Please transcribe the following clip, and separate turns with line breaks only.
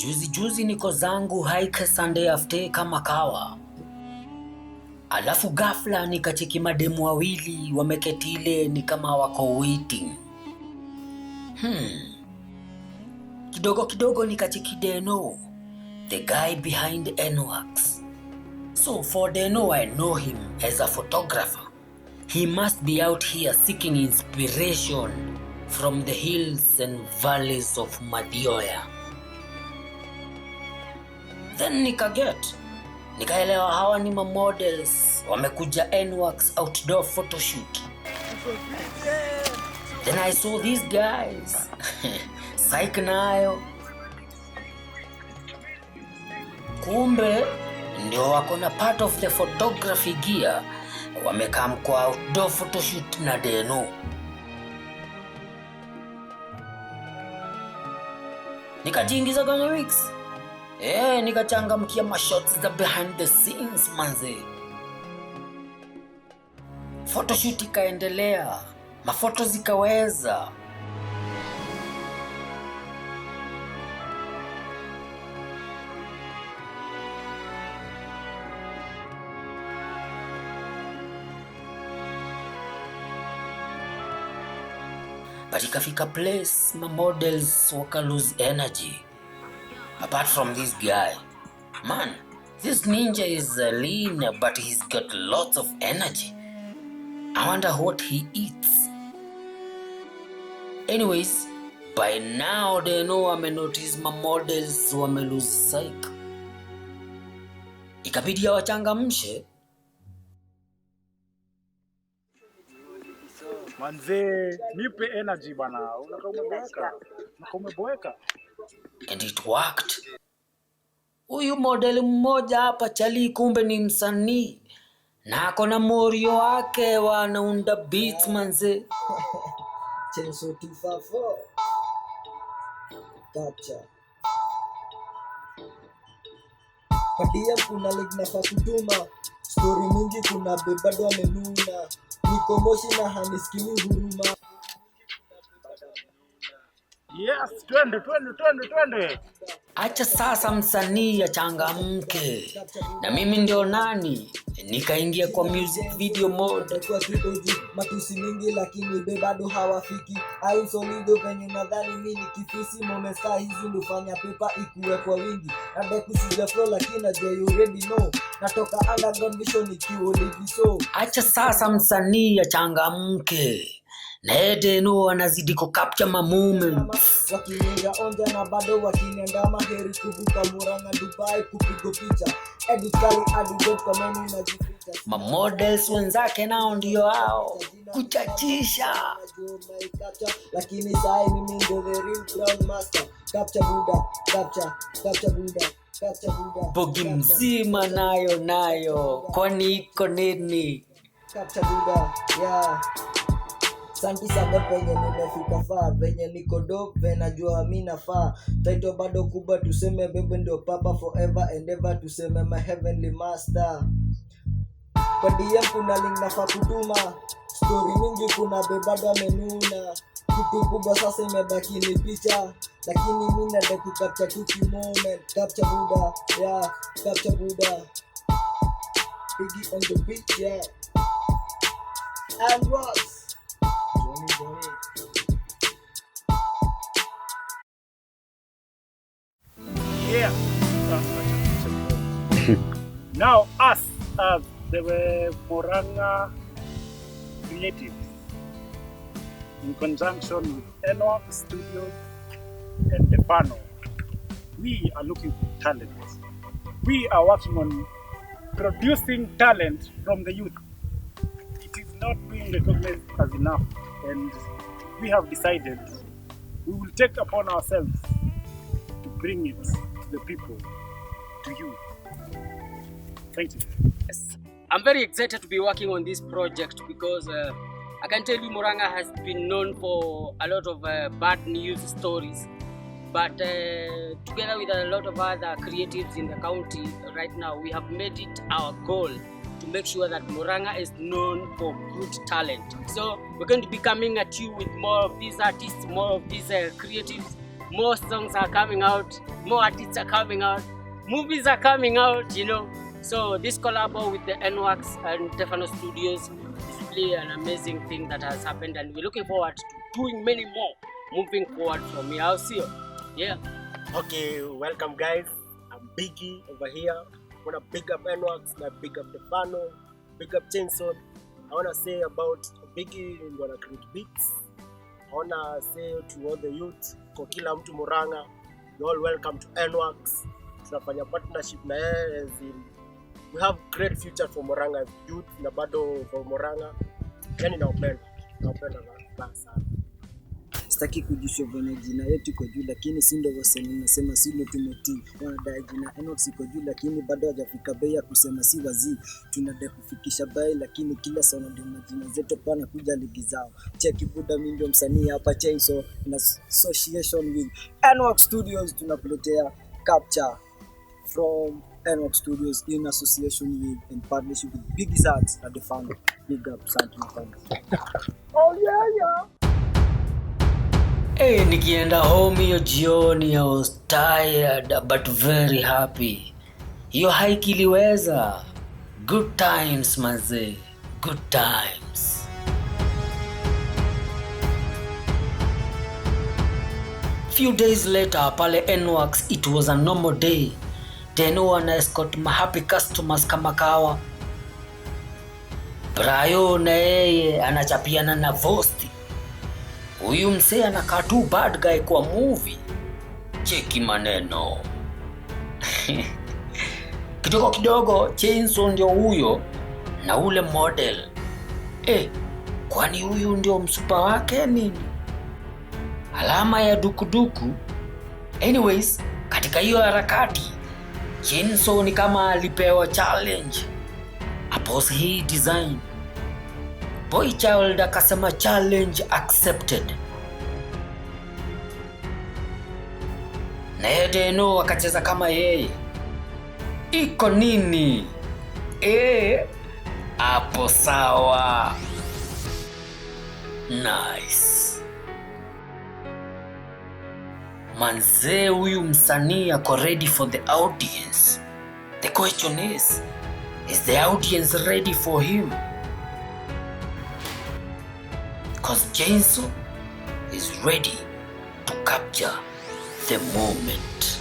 Juzi niko zangu hike Sunday after kama kawa. Alafu ghafla nikacheki mademu wawili wameketi ile ni kama wako waiting. Kidogo nikacheki Deno, the guy behind nworks. So for Deno, I know him as a photographer. He must be out here seeking inspiration from the hills and valleys of Madioya. Then nikaelewa hawa ni models wamekuja nworks outdoor photoshoot. Then I saw these guys. Psych nayo. Kumbe ndio wako na part of the photography gear. Wamekaa kwa outdoor photoshoot na Deno. Nikajiingiza kwenye mix. Nikachangamkia mashots za behind the scenes manze. Photoshoot ikaendelea, mafoto zikaweza. But ikafika place my models waka lose energy. Apart from this guy, man, this ninja is lean but he's got lots of energy. I wonder what he eats. Anyways, by now they know I'm notice my models wame lose psych. Ikabidi wachangamshe.
Manze, nipe energy bana. Umeboeka.
And it worked. Huyu model mmoja hapa chali kumbe ni msanii. Na ako na morio wake wanaunda beats manze.
Chenso 254. Capture. Padia kuna leg nafaa kutuma. Story mingi kuna bebado amenuna. Niko moshi na hanisikii huruma.
Yes, twende.
Acha sasa msanii achangamke. Na mimi ndio nani? Nikaingia kwa music video mode.
Kwa kidoji matusi mingi lakini bebado hawafiki. Ai solido venye nadhani mimi kifisi moments hizi ndofanya pepa ikuwe kwa wingi. Nade kuchuja flow lakini you already know. Natoka underground vision ikiwa live so.
Acha sasa msanii achangamke. Na Deno anazidi kucapture my moments.
Wakininja onja na bado wakinenda maheri kubuka Murang'a Dubai kupigo picha. Edit kali adidot kwa menu inajificha.
My models wenzake nao ndio hao kuchachisha.
Lakini sai mimi ndio the real ground master. Capture Buddha, capture Buddha.
Bogi mzima nayo kwani iko nini?
Capture Buddha, yeah. Santi sana penye nimefika faa, venye niko dope, venye najua mimi nafaa. Title bado kubwa tuseme bebe ndio papa forever and ever tuseme my heavenly master. Kwa DM kuna link nafaa kutuma, story mingi kuna bebado amenuna. Kitu kubwa sasa imebaki ni picha, lakini mimi nataka kucapture tu moment. Capture Buddha, yeah, capture Buddha. Biggie on the beat, yeah. And rocks.
Yeah. Now us as the Murang'a creatives in conjunction with nworksinc Studios and defano, we are looking for talent. We are working on producing talent from the youth. It is not being recognized as enough, and we have decided we will take upon ourselves to bring it to the people, to you. Thank you.
Yes. I'm very excited to be working on this project because I can tell you Murang'a has been known for a lot of bad news stories, but together with a lot of other creatives in the county right now, we have made it our goal to make sure that Murang'a is known for good talent. So we're going to be coming at you with more of these artists, more of these creatives more songs are coming out, more artists are coming out, movies are coming out, you know. So this collab with the nworks and Defano Studios is really an amazing thing that has happened, and we're looking forward to doing many more moving forward from here. I'll see you. Yeah.
Okay, welcome guys. I'm Biggie over here. I wanna big up nworks, na big up defano, big up Chainsaw. I wanna say about Biggie and wanna create beats. I wanna say to all the youth, kwa kila mtu Murang'a, you all welcome to nworks. Tunafanya partnership na yeye, as in we have great future for Murang'a youth na bado for Murang'a. Yani naupenda sana.
Sitaki kujishovania jina yetu iko juu, lakini si ndio wasema nasema si ndio tumetii. Wanadai jina nworks iko juu, lakini bado hajafika bei ya kusema si wazi. Tunadai kufikisha bei, lakini kila sana ndio majina zetu pana kuja ligi zao. Cheki buda, mimi ndio msanii hapa Chainsaw in association with nworks Studios. Tunakuletea capture from nworks Studios in association with and partnership with Biggie and defano. Big up, thank you.
Oh yeah.
Hey, nikienda home hiyo jioni, I was tired but very happy. Hiyo hike iliweza. Good times mazee, good times. Few days later pale nworks, it was a normal day. Teno wana escort my happy customers kama kawa. Brayo na yeye anachapiana na Vosti. Huyu msee anakaa tu bad guy kwa movie. Cheki maneno. Kidogo Chainsaw ndio huyo na ule model. Kwani huyu ndio msupa wake nini? Alama ya dukuduku. Anyways, katika hiyo harakati Chainsaw ni kama alipewa challenge. Apos hii design. Boy Child akasema challenge accepted. Na Edeno akacheza kama yeye. Iko nini? Hapo sawa. Nice. Manze, huyu msanii ako ready for the audience. The question is the audience ready for him? Because Chainsaw is ready to capture the moment.